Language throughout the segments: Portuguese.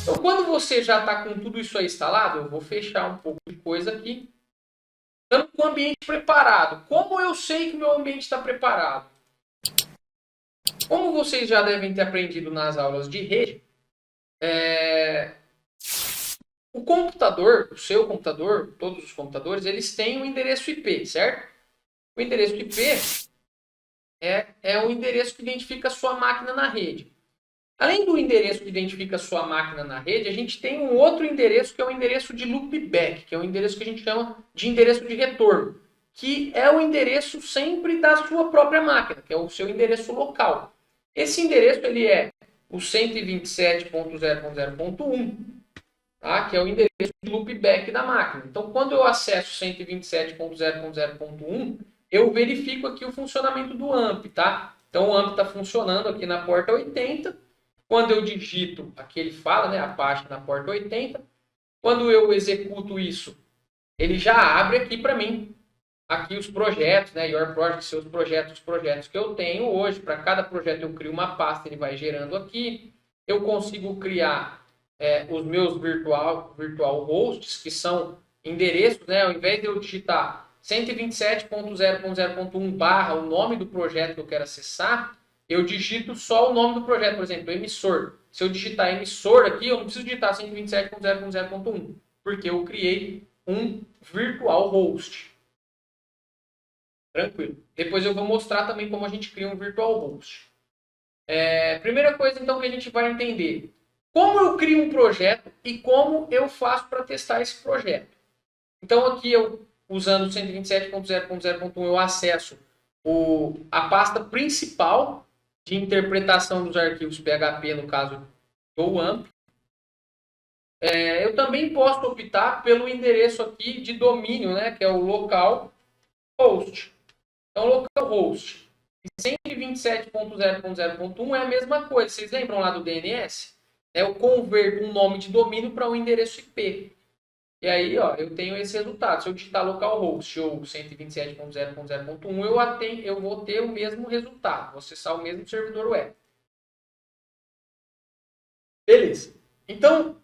Então, quando você já está com tudo isso aí instalado, eu vou fechar um pouco de coisa aqui. Estamos com o ambiente preparado. Como eu sei que o meu ambiente está preparado? Como vocês já devem ter aprendido nas aulas de rede, o computador, o seu computador, todos os computadores, eles têm um endereço IP, certo? O endereço IP é o endereço que identifica a sua máquina na rede. Além do endereço que identifica a sua máquina na rede, a gente tem um outro endereço que é o endereço de loopback, que é o endereço que a gente chama de endereço de retorno, que é o endereço sempre da sua própria máquina, que é o seu endereço local. Esse endereço ele é o 127.0.0.1, tá? Que é o endereço de loopback da máquina. Então, quando eu acesso 127.0.0.1, eu verifico aqui o funcionamento do AMP, tá? Então, o AMP está funcionando aqui na porta 80. Quando eu digito, aqui ele fala, né, Apache na porta 80. Quando eu executo isso, ele já abre aqui para mim, aqui os projetos, né, Your Project, seus projetos, os projetos que eu tenho hoje. Para cada projeto eu crio uma pasta, ele vai gerando aqui. Eu consigo criar os meus virtual hosts, que são endereços, né, ao invés de eu digitar 127.0.0.1 barra o nome do projeto que eu quero acessar, eu digito só o nome do projeto, por exemplo, emissor. Se eu digitar emissor aqui, eu não preciso digitar 127.0.0.1, porque eu criei um virtual host. Tranquilo. Depois eu vou mostrar também como a gente cria um virtual host. Primeira coisa, então, que a gente vai entender. Como eu crio um projeto e como eu faço para testar esse projeto. Então, aqui eu, usando 127.0.0.1, eu acesso a pasta principal de interpretação dos arquivos PHP, no caso do AMP. Eu também posso optar pelo endereço aqui de domínio, né, que é o localhost. Então, localhost 127.0.0.1 é a mesma coisa. Vocês lembram lá do DNS? Eu converto um nome de domínio para um endereço IP. E aí, ó, eu tenho esse resultado. Se eu digitar localhost ou 127.0.0.1, eu vou ter o mesmo resultado. Vou acessar o mesmo servidor web. Beleza. Então,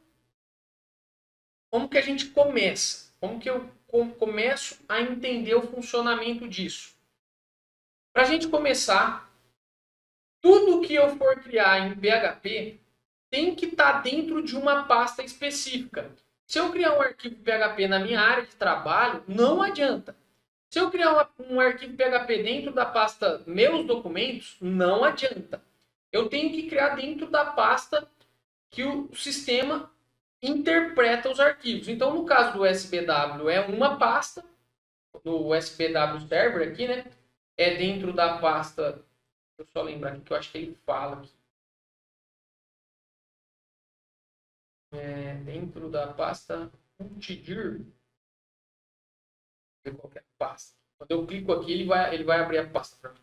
como que a gente começa? Como que eu começo a entender o funcionamento disso? Para a gente começar, tudo que eu for criar em PHP tem que estar dentro de uma pasta específica. Se eu criar um arquivo PHP na minha área de trabalho, não adianta. Se eu criar um arquivo PHP dentro da pasta meus documentos, não adianta. Eu tenho que criar dentro da pasta que o sistema interpreta os arquivos. Então, no caso do SBW, é uma pasta, no SBW Server aqui, né? É dentro da pasta, deixa eu só lembrar aqui que eu acho que ele fala aqui. Dentro da pasta Multidir, qualquer pasta. Quando eu clico aqui, ele vai abrir a pasta para mim.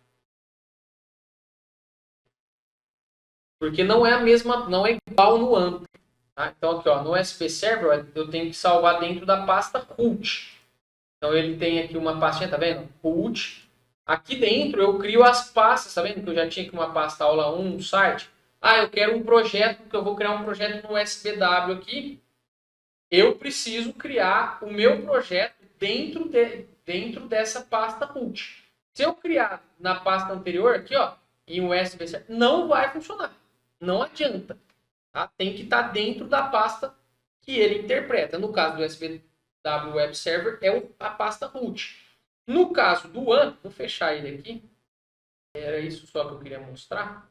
Porque não é a mesma, não é igual no AMP. Tá? Então aqui, ó, no SP Server, eu tenho que salvar dentro da pasta root. Então ele tem aqui uma pastinha, tá vendo? Root. Aqui dentro eu crio as pastas, tá vendo? Que eu já tinha aqui uma pasta aula 1 no site. Eu quero um projeto, porque eu vou criar um projeto no SBW aqui. Eu preciso criar o meu projeto dentro dessa pasta root. Se eu criar na pasta anterior, aqui, ó, em USB, não vai funcionar. Não adianta. Tá? Tem que estar dentro da pasta que ele interpreta. No caso do SBW Web Server, é a pasta root. No caso do AMP, vou fechar ele aqui. Era isso só que eu queria mostrar.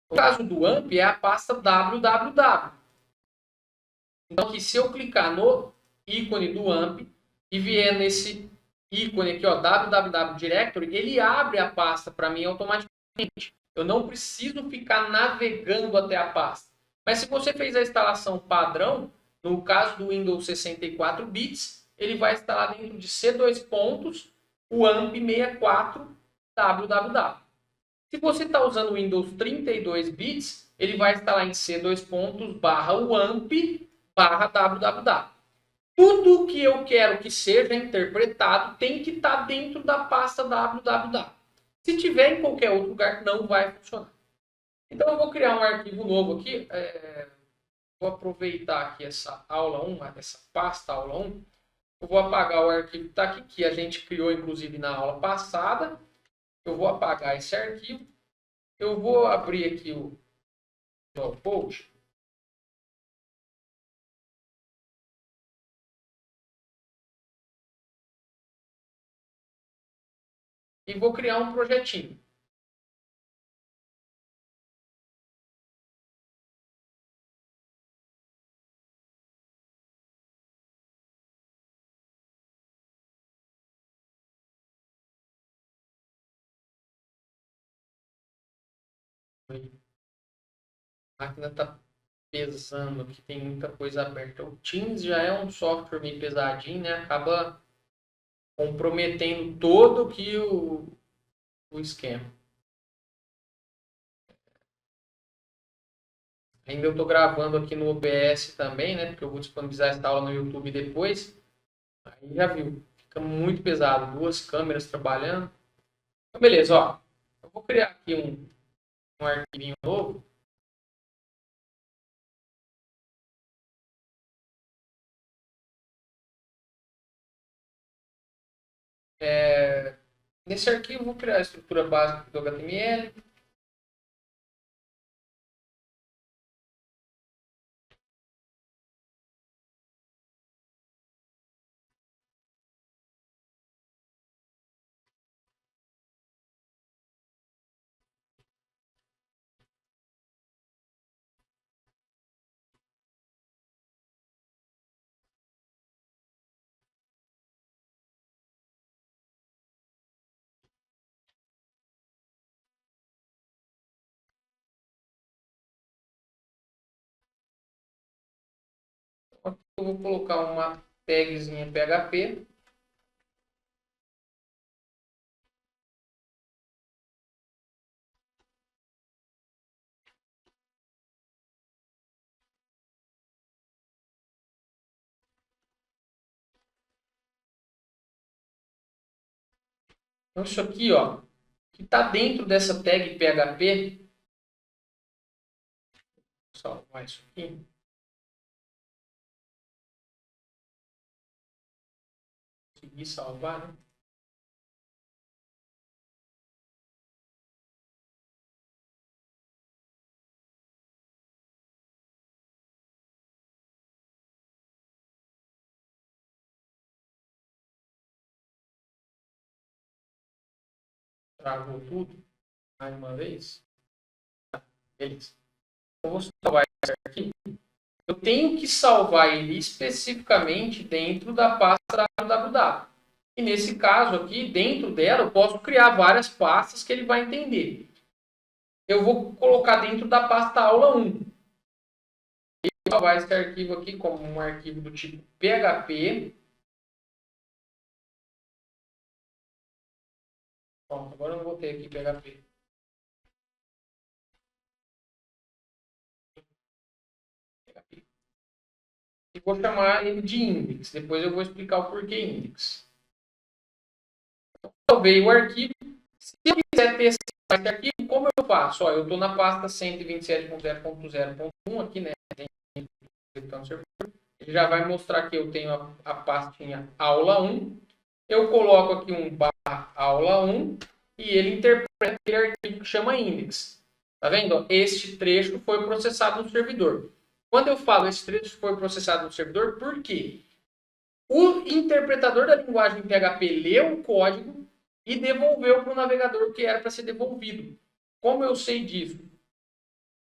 No caso do AMP, é a pasta www. Então, aqui, se eu clicar no ícone do AMP e vier nesse ícone aqui, ó, www directory, ele abre a pasta para mim automaticamente. Eu não preciso ficar navegando até a pasta. Mas se você fez a instalação padrão, no caso do Windows 64 bits, ele vai instalar dentro de C2 pontos o AMP64 www. Se você está usando o Windows 32 bits, ele vai instalar em C2 pontos barra o AMP barra www. Tudo que eu quero que seja interpretado tem que estar dentro da pasta www. Se tiver em qualquer outro lugar, não vai funcionar. Então eu vou criar um arquivo novo aqui. Vou aproveitar aqui essa aula 1, essa pasta aula 1. Eu vou apagar o arquivo que está aqui, que a gente criou inclusive na aula passada. Eu vou apagar esse arquivo. Eu vou abrir aqui o Visual Code. E vou criar um projetinho. A máquina está pesando aqui, tem muita coisa aberta. O Teams já é um software meio pesadinho, né? Acaba comprometendo todo que o esquema. Ainda eu estou gravando aqui no OBS também, né? Porque eu vou disponibilizar essa aula no YouTube depois. Aí já viu, fica muito pesado. Duas câmeras trabalhando. Então, beleza, ó. Eu vou criar aqui um arquivinho novo. Nesse arquivo, eu vou criar a estrutura básica do HTML. Aqui eu vou colocar uma tagzinha PHP. Então, isso aqui, ó, que está dentro dessa tag PHP, vou salvar isso aqui. Consegui salvar, né? Travou tudo mais uma vez. Beleza. Eu vou salvar isso aqui. Eu tenho que salvar ele especificamente dentro da pasta www. E nesse caso aqui, dentro dela, eu posso criar várias pastas que ele vai entender. Eu vou colocar dentro da pasta aula 1. E vou salvar esse arquivo aqui como um arquivo do tipo PHP. Pronto, agora eu não vou ter aqui PHP. E vou chamar ele de index. Depois eu vou explicar o porquê index. Então, salvei o arquivo. Se eu quiser testar esse arquivo, como eu faço? Ó, eu estou na pasta 127.0.0.1 aqui, né? Ele já vai mostrar que eu tenho a pastinha aula 1. Eu coloco aqui um barra aula 1 e ele interpreta aquele arquivo que chama index. Tá vendo? Este trecho foi processado no servidor. Quando eu falo esse trecho foi processado no servidor, por quê? O interpretador da linguagem PHP leu o código e devolveu para o navegador o que era para ser devolvido. Como eu sei disso?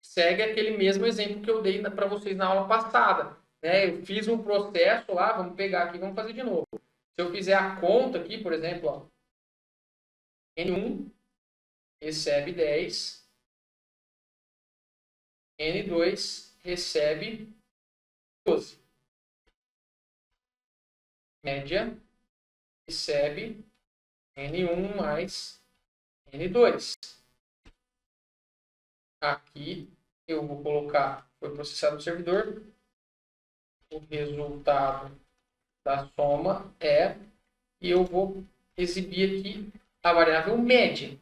Segue aquele mesmo exemplo que eu dei para vocês na aula passada. Né? Eu fiz um processo lá, vamos pegar aqui, vamos fazer de novo. Se eu fizer a conta aqui, por exemplo, ó, N1 recebe 10, N2 recebe 12. Média recebe N1 mais N2. Aqui eu vou colocar, foi processado no servidor, o resultado da soma é, e eu vou exibir aqui a variável média.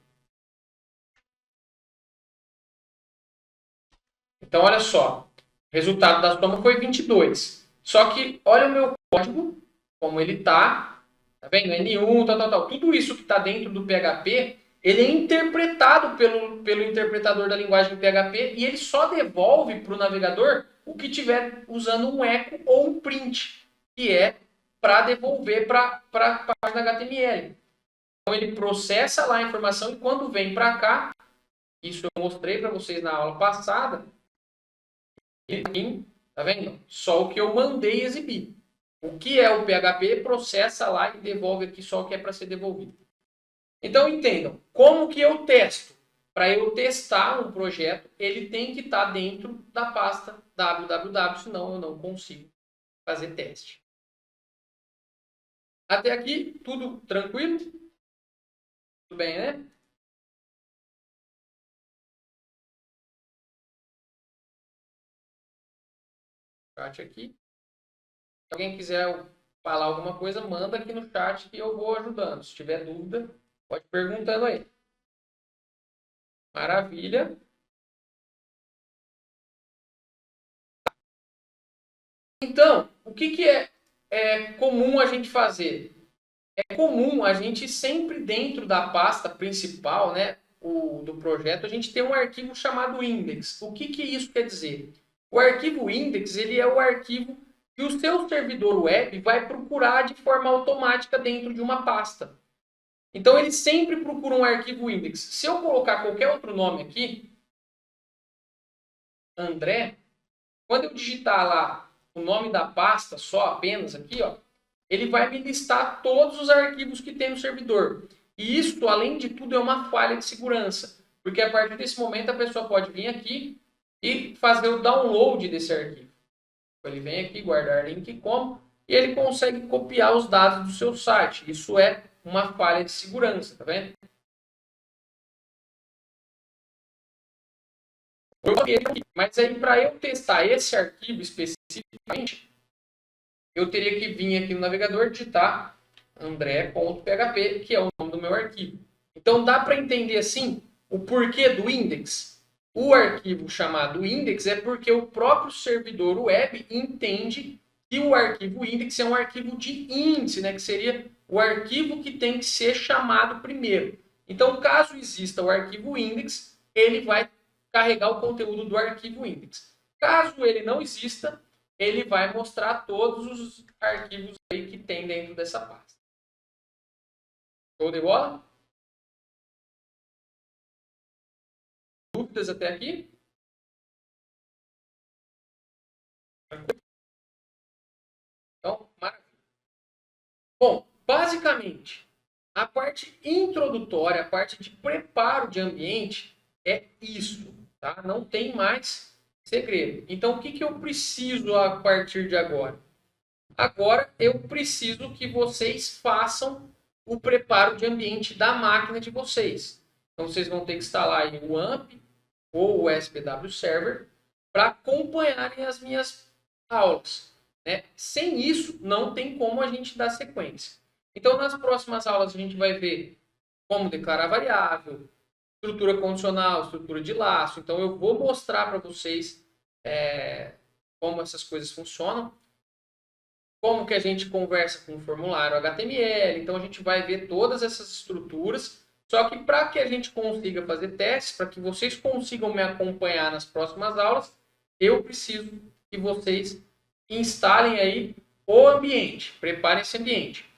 Então, olha só. O resultado da soma foi 22. Só que, olha o meu código, como ele está. Tá vendo? N1, tal, tal, tal. Tudo isso que está dentro do PHP, ele é interpretado pelo interpretador da linguagem PHP e ele só devolve para o navegador o que tiver usando um echo ou um print, que é para devolver para a página HTML. Então, ele processa lá a informação e quando vem para cá, isso eu mostrei para vocês na aula passada, tá vendo? Só o que eu mandei exibir. O que é o PHP, processa lá e devolve aqui só o que é para ser devolvido. Então, entendam, como que eu testo? Para eu testar um projeto, ele tem que estar dentro da pasta www, senão eu não consigo fazer teste. Até aqui, tudo tranquilo? Tudo bem, né? Chat aqui. Se alguém quiser falar alguma coisa, manda aqui no chat que eu vou ajudando. Se tiver dúvida, pode ir perguntando aí. Maravilha. Então, o que é comum a gente fazer? É comum a gente sempre dentro da pasta principal, né, do projeto, a gente tem um arquivo chamado index. O que isso quer dizer? O arquivo index, ele é o arquivo que o seu servidor web vai procurar de forma automática dentro de uma pasta. Então, ele sempre procura um arquivo index. Se eu colocar qualquer outro nome aqui, André, quando eu digitar lá o nome da pasta, só apenas aqui, ó, ele vai me listar todos os arquivos que tem no servidor. E isso, além de tudo, é uma falha de segurança. Porque a partir desse momento a pessoa pode vir aqui e fazer o download desse arquivo. Ele vem aqui, guardar link como, e ele consegue copiar os dados do seu site. Isso é uma falha de segurança, tá vendo? Mas aí, para eu testar esse arquivo especificamente, eu teria que vir aqui no navegador digitar andré.php, que é o nome do meu arquivo. Então, dá para entender assim o porquê do index? O arquivo chamado index é porque o próprio servidor web entende que o arquivo index é um arquivo de índice, né? Que seria o arquivo que tem que ser chamado primeiro. Então, caso exista o arquivo index, ele vai carregar o conteúdo do arquivo index. Caso ele não exista, ele vai mostrar todos os arquivos aí que tem dentro dessa pasta. Show de bola? Dúvidas até aqui? Então, maravilha. Bom, basicamente, a parte introdutória, a parte de preparo de ambiente é isso, tá? Não tem mais segredo. Então, o que eu preciso a partir de agora? Agora, eu preciso que vocês façam o preparo de ambiente da máquina de vocês. Então, vocês vão ter que instalar aí o AMP ou o SPW Server para acompanharem as minhas aulas, né? Sem isso, não tem como a gente dar sequência. Então, nas próximas aulas, a gente vai ver como declarar variável, estrutura condicional, estrutura de laço. Então, eu vou mostrar para vocês como essas coisas funcionam, como que a gente conversa com o formulário HTML. Então, a gente vai ver todas essas estruturas. Só que para que a gente consiga fazer testes, para que vocês consigam me acompanhar nas próximas aulas, eu preciso que vocês instalem aí o ambiente, preparem esse ambiente.